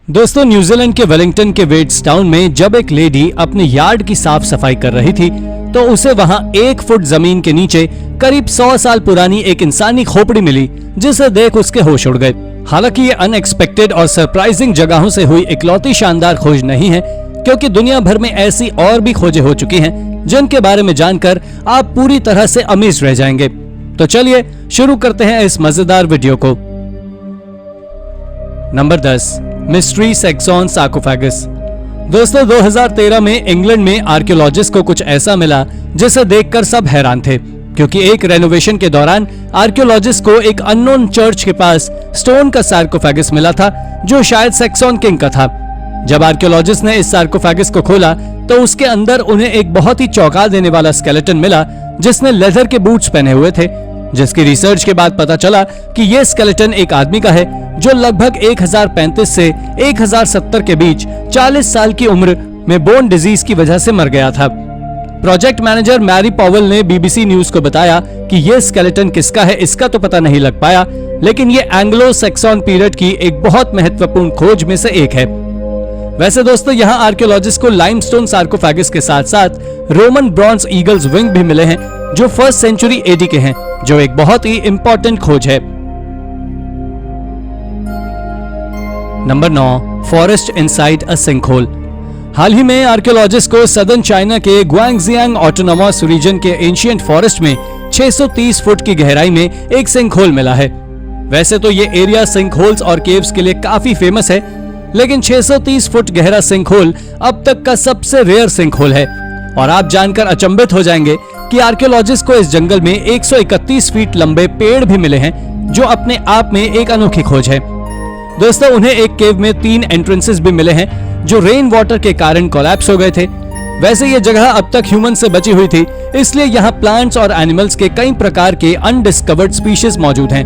दोस्तों, न्यूजीलैंड के वेलिंगटन के वेट्स टाउन में जब एक लेडी अपने यार्ड की साफ सफाई कर रही थी तो उसे वहां 1 फुट जमीन के नीचे करीब 100 साल पुरानी एक इंसानी खोपड़ी मिली, जिसे देख उसके होश उड़ गए। हालांकि ये अनएक्सपेक्टेड और सरप्राइजिंग जगहों से हुई इकलौती शानदार खोज नहीं है, क्योंकि दुनिया भर में ऐसी और भी खोजें हो चुकी हैं जिनके बारे में जानकर आप पूरी तरह से अमेज़्ड रह जाएंगे। तो चलिए शुरू करते हैं इस मजेदार वीडियो को। Number 10, mystery Saxon sarcophagus. दोस्तों, 2013 में इंग्लैंड में आर्कियोलॉजिस्ट को कुछ ऐसा मिला जिसे देखकर सब हैरान थे, क्योंकि एक रेनोवेशन के दौरान आर्कियोलॉजिस्ट को एक अननोन चर्च के पास स्टोन का सार्कोफेगस मिला था, जो शायद सैक्सोन किंग का था। जब आर्कियोलॉजिस्ट ने इस सार्कोफेगस को खोला तो उसके अंदर उन्हें एक बहुत ही चौंका देने वाला स्केलेटन मिला, जिसने लेदर के बूट्स पहने हुए थे। जिसकी रिसर्च के बाद पता चला कि यह स्केलेटन एक आदमी का है जो लगभग 1035 से 1070 के बीच 40 साल की उम्र में बोन डिजीज की वजह से मर गया था। प्रोजेक्ट मैनेजर मैरी पॉवेल ने बीबीसी न्यूज को बताया कि यह स्केलेटन किसका है इसका तो पता नहीं लग पाया, लेकिन यह एंग्लो सैक्सन पीरियड की एक बहुत महत्वपूर्ण खोज में से एक है। वैसे दोस्तों, यहाँ आर्कियोलॉजिस्ट को लाइमस्टोन सार्कोफेगस के साथ साथ रोमन ब्रॉन्ज ईगल्स विंग भी मिले हैं, जो 1st सेंचुरी एडी के हैं, जो एक बहुत ही इंपॉर्टेंट खोज है। Number 9, forest inside a sinkhole. हाल ही में आर्कियोलॉजिस्ट को सदर्न चाइना के ग्वांगजियांग ऑटोनोमस रीजन के एंशिएंट फॉरेस्ट में 630 फुट की गहराई में एक सिंकहोल मिला है। वैसे तो ये एरिया सिंकहोल्स और केव्स के लिए काफी फेमस है, लेकिन 630 फुट गहरा सिंकहोल अब तक का सबसे रेयर सिंकहोल है। और आप जानकर अचंभित हो जाएंगे कि आर्कियोलॉजिस्ट को इस जंगल में 131 फीट लंबे पेड़ भी मिले हैं, जो अपने आप में एक अनोखी खोज है। दोस्तों, उन्हें एक केव में 3 एंट्रेंसेस भी मिले हैं, जो रेन वाटर के कारण कोलैप्स हो गए थे। वैसे ये जगह अब तक ह्यूमन से बची हुई थी, इसलिए यहाँ प्लांट्स और एनिमल्स के कई प्रकार के अनडिस्कवर्ड स्पीशीज मौजूद हैं।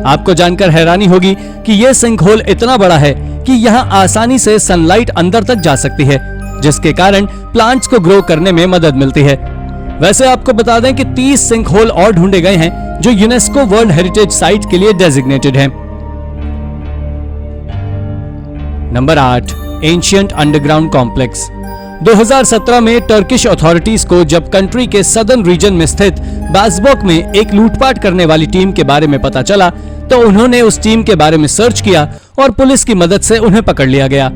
आपको जानकर हैरानी होगी कि यह सिंकहोल इतना बड़ा है कि यहाँ आसानी से सनलाइट अंदर तक जा सकती है, जिसके कारण प्लांट्स को ग्रो करने में मदद मिलती है। वैसे आपको बता दें कि 30 सिंकहोल और ढूंढे गए हैं, जो यूनेस्को वर्ल्ड हेरिटेज साइट के लिए डेजिग्नेटेड हैं। Number 8, ancient underground complex. 2017 में टर्किश अथॉरिटीज को जब कंट्री के सदर्न रीजन में स्थित बासबोक में एक लूटपाट करने वाली टीम के बारे में पता चला, तो उन्होंने उस टीम के बारे में सर्च किया और पुलिस की मदद से उन्हें पकड़ लिया गया।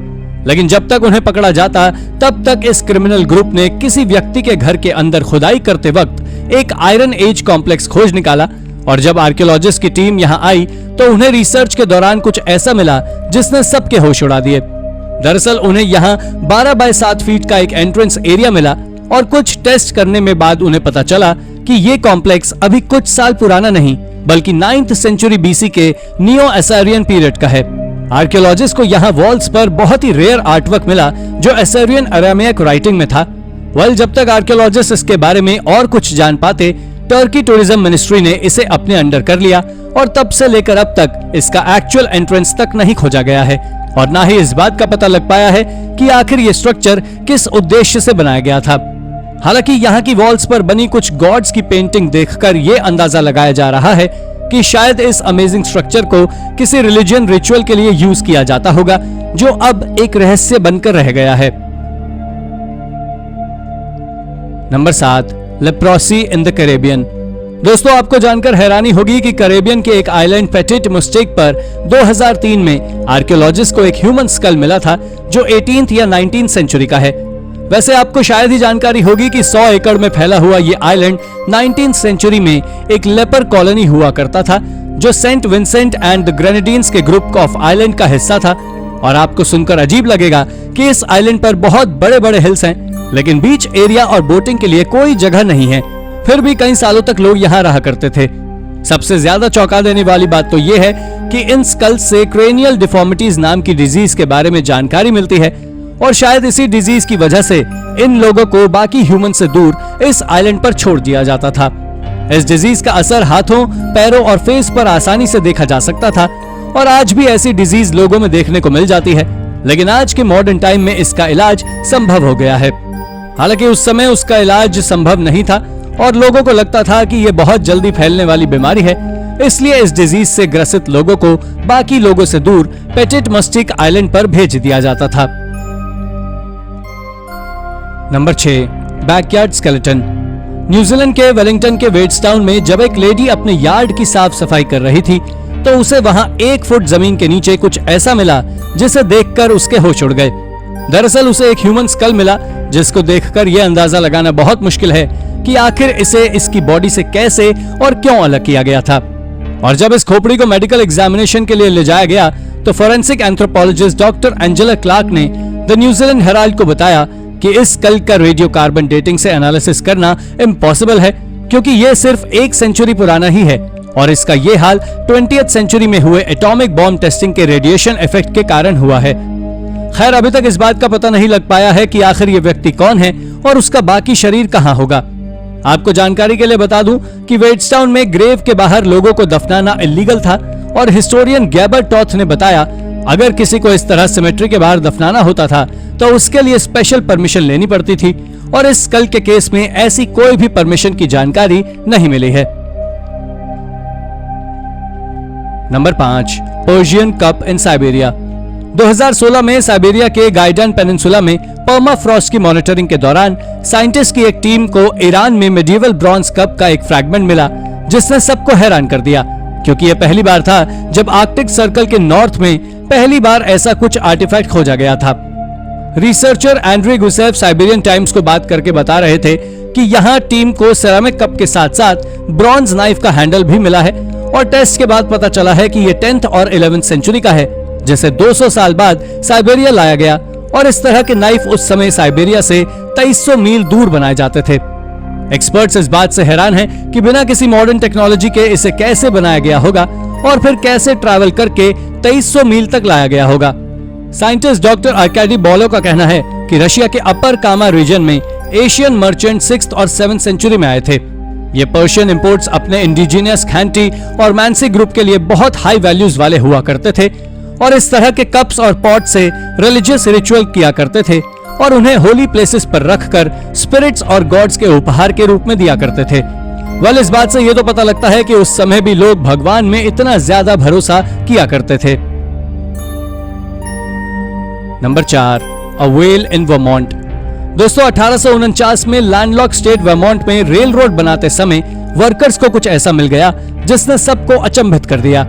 लेकिन जब तक उन्हें पकड़ा जाता, तब तक इस क्रिमिनल ग्रुप ने किसी व्यक्ति के घर के अंदर खुदाई करते वक्त एक आयरन एज कॉम्प्लेक्स खोज निकाला। और जब आर्कियोलॉजिस्ट की टीम यहां आई तो उन्हें रिसर्च के दौरान कुछ ऐसा मिला जिसने सबके होश उड़ा दिए। दरअसल उन्हें यहाँ 12 बाय 7 फीट का एक एंट्रेंस एरिया मिला, और कुछ टेस्ट करने में बाद उन्हें पता चला कि ये कॉम्प्लेक्स अभी कुछ साल पुराना नहीं, बल्कि 9th सेंचुरी बीसी के नियो असारियन पीरियड का है। आर्कियोलॉजिस्ट को यहाँ वॉल्स पर बहुत ही रेयर आर्टवर्क मिला, जो असारियन अरामेक राइटिंग में था। जब तक आर्कियोलॉजिस्ट इसके बारे में और कुछ जान पाते, टर्की टूरिज्म मिनिस्ट्री ने इसे अपने अंडर कर लिया, और तब से लेकर अब तक इसका एक्चुअल एंट्रेंस तक नहीं खोजा गया है, और ना ही इस बात का पता लग पाया है कि आखिर ये स्ट्रक्चर किस उद्देश्य से बनाया गया था। हालांकि यहाँ की वॉल्स पर बनी कुछ गॉड्स की पेंटिंग देखकर ये अंदाजा लगाया जा रहा है कि शायद इस अमेजिंग स्ट्रक्चर को किसी रिलीजियन रिचुअल के लिए यूज किया जाता होगा, जो अब एक रहस्य बनकर रह गया है। Number 7, leprosy in the Caribbean. दोस्तों, आपको जानकर हैरानी होगी कि कैरेबियन के एक आइलैंड पेटिट मुस्टेक पर 2003 में आर्कियोलॉजिस्ट को एक ह्यूमन स्कल मिला था, जो 18th या 19th सेंचुरी का है। वैसे आपको शायद ही जानकारी होगी कि 100 एकड़ में फैला हुआ ये आइलैंड 19th सेंचुरी में एक लेपर कॉलोनी हुआ करता था, जो Saint Vincent and the Grenadines के ग्रुप ऑफ आइलैंड का हिस्सा था। और आपको सुनकर अजीब लगेगा कि इस आइलैंड पर बहुत बड़े बड़े हिल्स हैं, लेकिन बीच एरिया और बोटिंग के लिए कोई जगह नहीं है। फिर भी कई सालों तक लोग यहाँ रहा करते थे। सबसे ज्यादा चौंका देने वाली बात तो ये है कि इन स्कल्स से क्रेनियल डिफॉर्मिटीज नाम की डिजीज के बारे में जानकारी मिलती है, और शायद इसी डिजीज की वजह से इन लोगों को बाकी ह्यूमन से दूर इस आइलैंड पर छोड़ दिया जाता था। इस डिजीज का असर हाथों, पैरों और फेस पर आसानी से देखा जा सकता था, और आज भी ऐसी डिजीज लोगों में देखने को मिल जाती है, लेकिन आज के मॉडर्न टाइम में इसका इलाज संभव हो गया है। हालांकि उस समय उसका इलाज संभव नहीं था, और लोगों को लगता था कि यह बहुत जल्दी फैलने वाली बीमारी है, इसलिए इस डिजीज से ग्रसित लोगों को बाकी लोगों से दूर पेटिट मस्टिक आइलैंड पर भेज दिया जाता था। Number 6, backyard skeleton. न्यूजीलैंड के वेलिंगटन के वेड्सटाउन में जब एक लेडी अपने यार्ड की साफ सफाई कर रही थी तो उसे वहां 1 फुट जमीन के नीचे कुछ ऐसा मिला जिसे देखकर उसके होश उड़ गए। दरअसल उसे एक ह्यूमन स्कल मिला, जिसको देखकर यह अंदाजा लगाना बहुत मुश्किल है कि आखिर इसे इसकी बॉडी से कैसे और क्यों अलग किया गया था। और जब इस खोपड़ी को मेडिकल एग्जामिनेशन के लिए ले जाया गया तो forensic anthropologist doctor Angela Clark ने द न्यूजीलैंड हेराल्ड को बताया कि इस स्कल का रेडियो कार्बन डेटिंग से एनालिसिस करना इम्पॉसिबल है, क्योंकि यह सिर्फ 1 सेंचुरी पुराना ही है और इसका ये हाल 20th सेंचुरी में हुए एटॉमिक बॉम्ब टेस्टिंग के रेडिएशन इफेक्ट के कारण हुआ है। खैर, अभी तक इस बात का पता नहीं लग पाया है कि आखिर ये व्यक्ति कौन है और उसका बाकी शरीर कहां होगा। आपको जानकारी के लिए बता दूं कि वेड्सटाउन में ग्रेव के बाहर लोगों को दफनाना इलीगल था और हिस्टोरियन गैबर टॉथ ने बताया अगर किसी को इस तरह सिमेट्री के बाहर दफनाना होता था तो उसके लिए स्पेशल परमिशन लेनी पड़ती थी और इस स्कल के केस में ऐसी कोई भी परमिशन की जानकारी नहीं मिली है। Number 5, Persian cup in Siberia. 2016 में साइबेरिया के गाइडन पेनिनसुला में पर्माफ्रॉस्ट की मॉनिटरिंग के दौरान साइंटिस्ट की एक टीम को ईरान में मेडिवल ब्रॉन्ज कप का एक फ्रैगमेंट मिला, जिसने सबको हैरान कर दिया, क्योंकि यह पहली बार था जब आर्कटिक सर्कल के नॉर्थ में पहली बार ऐसा कुछ आर्टिफैक्ट खोजा गया था। रिसर्चर एंड्रे गुसेफ साइबेरियन टाइम्स को बात करके बता रहे थे कि यहाँ टीम को सेरामिक कप के साथ साथ ब्रॉन्ज नाइफ का हैंडल भी मिला है और टेस्ट के बाद पता चला है कि ये 10th और 11th सेंचुरी का है, जिसे 200 साल बाद साइबेरिया लाया गया और इस तरह के नाइफ उस समय साइबेरिया से 2300 मील दूर बनाए जाते थे। एक्सपर्ट्स इस बात से हैरान हैं कि बिना किसी मॉडर्न टेक्नोलॉजी के इसे कैसे बनाया गया होगा और फिर कैसे ट्रैवल करके 2300 मील तक लाया गया होगा। साइंटिस्ट डॉक्टर आर्काडी बॉलो का कहना है कि रशिया के अपर कामा रीजन में एशियन मर्चेंट 6th और 7th सेंचुरी में आए थे। ये पर्शियन इंपोर्ट्स अपने इंडिजिनियस खैंटी और मैंसी ग्रुप के लिए बहुत हाई वैल्यूज वाले हुआ करते थे और इस तरह के कप्स और पॉट से रिलीजियस रिचुअल किया करते थे और उन्हें होली प्लेसेस पर रखकर स्पिरिट्स और गॉड्स के उपहार के रूप में दिया करते थे। वेल, इस बात से ये तो पता लगता है कि उस समय भी लोग भगवान में इतना ज्यादा भरोसा किया करते थे। नंबर 4, अ व्हेल इन वर्मोंट। दोस्तों, 1849 में लैंडलॉक स्टेट वर्मोंट में रेल रोड बनाते समय वर्कर्स को कुछ ऐसा मिल गया जिसने सबको अचंभित कर दिया।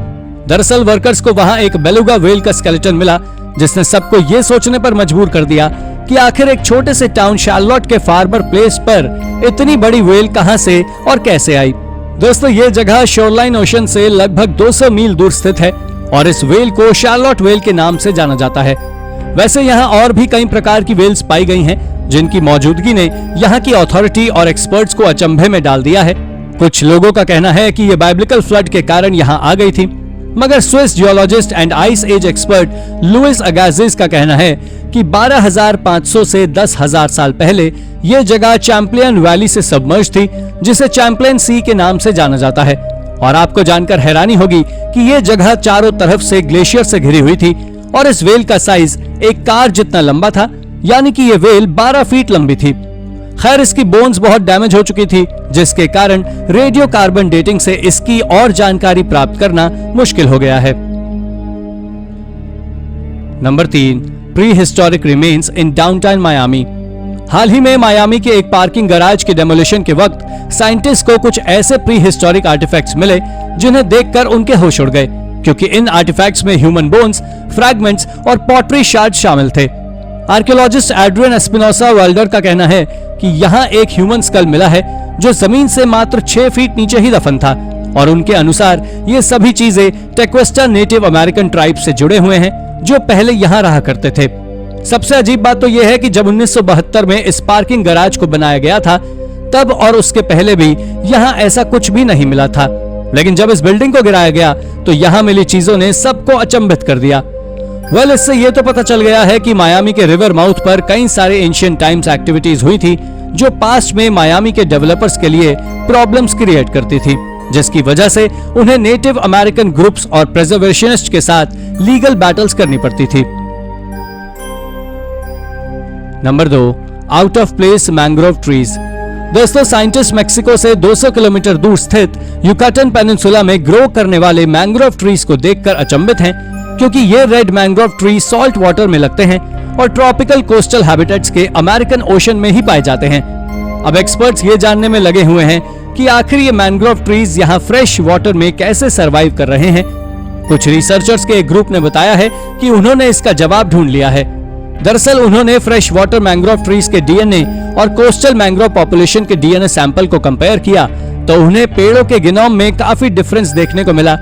दरअसल वर्कर्स को वहां एक बेलुगा व्हेल का स्केलेटन मिला, जिसने सबको ये सोचने पर मजबूर कर दिया कि आखिर एक छोटे से टाउन शार्लोट के फार्मर प्लेस पर इतनी बड़ी व्हेल कहां से और कैसे आई। दोस्तों, ये जगह शोरलाइन ओशन से लगभग 200 मील दूर स्थित है और इस व्हेल को शार्लोट व्हेल के नाम से जाना जाता है। वैसे यहाँ और भी कई प्रकार की व्हेल्स पाई गई हैं, जिनकी मौजूदगी ने यहाँ की अथॉरिटी और एक्सपर्ट्स को अचंभे में डाल दिया है। कुछ लोगों का कहना है कि ये बाइब्लिकल फ्लड के कारण यहाँ आ गई थी, मगर Swiss geologist and ice age expert Louis Agassiz का कहना है कि 12,500 से 10,000 साल पहले ये जगह चैंप्लियन वैली से सबमर्ज थी, जिसे चैंप्लियन सी के नाम से जाना जाता है। और आपको जानकर हैरानी होगी कि ये जगह चारों तरफ से ग्लेशियर से घिरी हुई थी और इस व्हेल का साइज एक कार जितना लंबा था, यानी कि ये व्हेल 12 फीट लंबी थी। खैर, इसकी बोन्स बहुत डैमेज हो चुकी थी, जिसके कारण रेडियो कार्बन डेटिंग से इसकी और जानकारी प्राप्त करना मुश्किल हो गया है। Number 3, prehistoric remains in downtown Miami. हाल ही में मायामी के एक पार्किंग गैराज के डेमोलिशन के वक्त साइंटिस्ट को कुछ ऐसे प्री हिस्टोरिक आर्टिफैक्ट्स मिले जिन्हें देखकर उनके होश उड़ गए, क्योंकि इन आर्टिफैक्ट्स में ह्यूमन बोन्स, फ्रैगमेंट्स और पॉटरी शार्ड शामिल थे। आर्कियोलॉजिस्ट एड्रियन एस्पिनोसा वेल्डर का कहना है कि यहाँ एक ह्यूमन स्कल मिला है जो जमीन से मात्र 6 फीट नीचे ही दफन था और उनके अनुसार ये सभी चीजें टेक्वेस्टा नेटिव अमेरिकन ट्राइब से जुड़े हुए हैं जो पहले यहाँ रहा करते थे। सबसे अजीब बात तो यह है कि जब 1972 में इस पार्किंग गैराज को बनाया गया था तब और उसके पहले भी यहाँ ऐसा कुछ भी नहीं मिला था, लेकिन जब इस बिल्डिंग को गिराया गया तो यहाँ मिली चीजों ने सबको अचंभित कर दिया। वेल, इससे ये तो पता चल गया है कि मायामी के रिवर माउथ पर कई सारे एंशिएंट टाइम्स एक्टिविटीज हुई थी जो पास्ट में मायामी के डेवलपर्स के लिए प्रॉब्लम्स क्रिएट करती थी, जिसकी वजह से उन्हें नेटिव अमेरिकन ग्रुप्स और प्रिजर्वेशनिस्ट के साथ लीगल बैटल्स करनी पड़ती थी। Number 2, out of place mangrove trees. दोस्तों साइंटिस्ट मेक्सिको से 200 किलोमीटर दूर स्थित युकाटन पेनिनसुला में ग्रो करने वाले मैंग्रोव ट्रीज को देखकर अचंभित हैं, क्योंकि ये red mangrove tree salt water में लगते हैं और ट्रॉपिकल कोस्टल हैबिटेट्स के अमेरिकन ओशन में ही पाए जाते हैं। अब एक्सपर्ट्स ये जानने में लगे हुए हैं कि आखिर ये मैंग्रोव ट्रीज यहाँ फ्रेश वाटर में कैसे सरवाइव कर रहे हैं। कुछ रिसर्चर्स के एक ग्रुप ने बताया है कि उन्होंने इसका जवाब ढूंढ लिया है। दरअसल उन्होंने फ्रेश वाटर मैंग्रोव ट्रीज के डीएनए और कोस्टल मैंग्रोव पॉपुलेशन के डीएनए सैंपल को कंपेयर किया तो उन्हें पेड़ों के गिनोम में काफी डिफरेंस देखने को मिला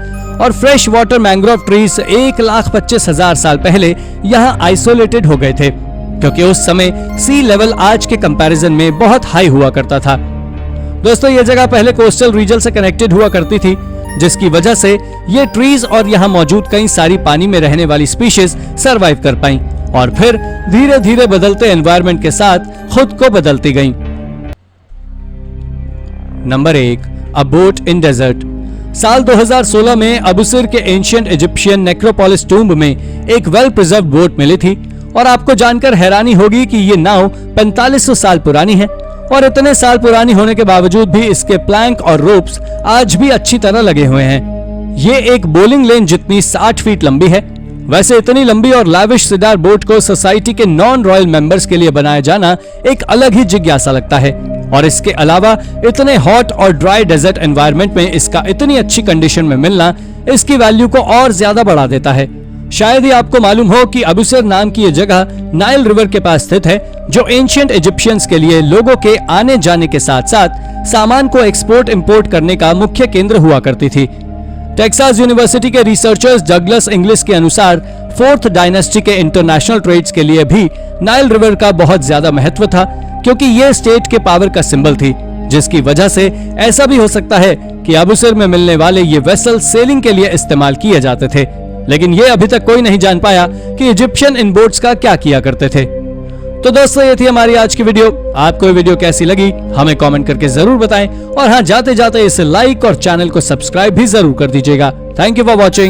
और फ्रेश वाटर मैंग्रोव ट्रीज 1,25,000 साल पहले यहाँ आइसोलेटेड हो गए थे, क्योंकि उस समय सी लेवल आज के कंपैरिजन में बहुत हाई हुआ करता था। दोस्तों ये जगह पहले कोस्टल रीजन से कनेक्टेड हुआ करती थी, जिसकी वजह से ये ट्रीज और यहाँ मौजूद कई सारी पानी में रहने वाली स्पीशीज सरवाइव कर पाई और फिर धीरे धीरे बदलते एनवायरनमेंट के साथ खुद को बदलती गईं। Number 1, a boat in desert. साल 2016 में अबुसिर के एंशिएंट इजिप्शियन नेक्रोपोलिस टूम्ब में एक वेल प्रिजर्व बोट मिली थी और आपको जानकर हैरानी होगी कि ये नाव 4500 साल पुरानी है और इतने साल पुरानी होने के बावजूद भी इसके प्लैंक और रोप्स आज भी अच्छी तरह लगे हुए हैं। ये एक बोलिंग लेन जितनी 60 फीट लंबी है। वैसे इतनी लंबी और लाविश सिडार बोट को सोसाइटी के नॉन रॉयल मेंबर्स के लिए बनाया जाना एक अलग ही जिज्ञासा लगता है और इसके अलावा इतने हॉट और ड्राई डेजर्ट एनवायरनमेंट में इसका इतनी अच्छी कंडीशन में मिलना इसकी वैल्यू को और ज्यादा बढ़ा देता है। शायद ही आपको मालूम हो कि अबुसिर नाम की ये जगह नाइल रिवर के पास स्थित है, जो एंशिएंट इजिप्शियंस के लिए लोगों के आने जाने के साथ साथ सामान को एक्सपोर्ट इंपोर्ट करने का मुख्य केंद्र हुआ करती थी। टेक्सास यूनिवर्सिटी के रिसर्चर्स डगलस इंग्लिश के अनुसार 4th डायनेस्टी के इंटरनेशनल ट्रेड्स के लिए भी नाइल रिवर का बहुत ज्यादा महत्व था, क्योंकि ये स्टेट के पावर का सिंबल थी, जिसकी वजह से ऐसा भी हो सकता है कि अबुसिर में मिलने वाले ये वेसल सेलिंग के लिए इस्तेमाल किए जाते थे। लेकिन ये अभी तक कोई नहीं जान पाया कि इजिप्शियन इन बोट्स का क्या किया करते थे। तो दोस्तों ये थी हमारी आज की वीडियो। आपको ये वीडियो कैसी लगी हमें कमेंट करके जरूर बताएं और हाँ, जाते जाते इसे लाइक और चैनल को सब्सक्राइब भी जरूर कर दीजिएगा। Thank you for watching.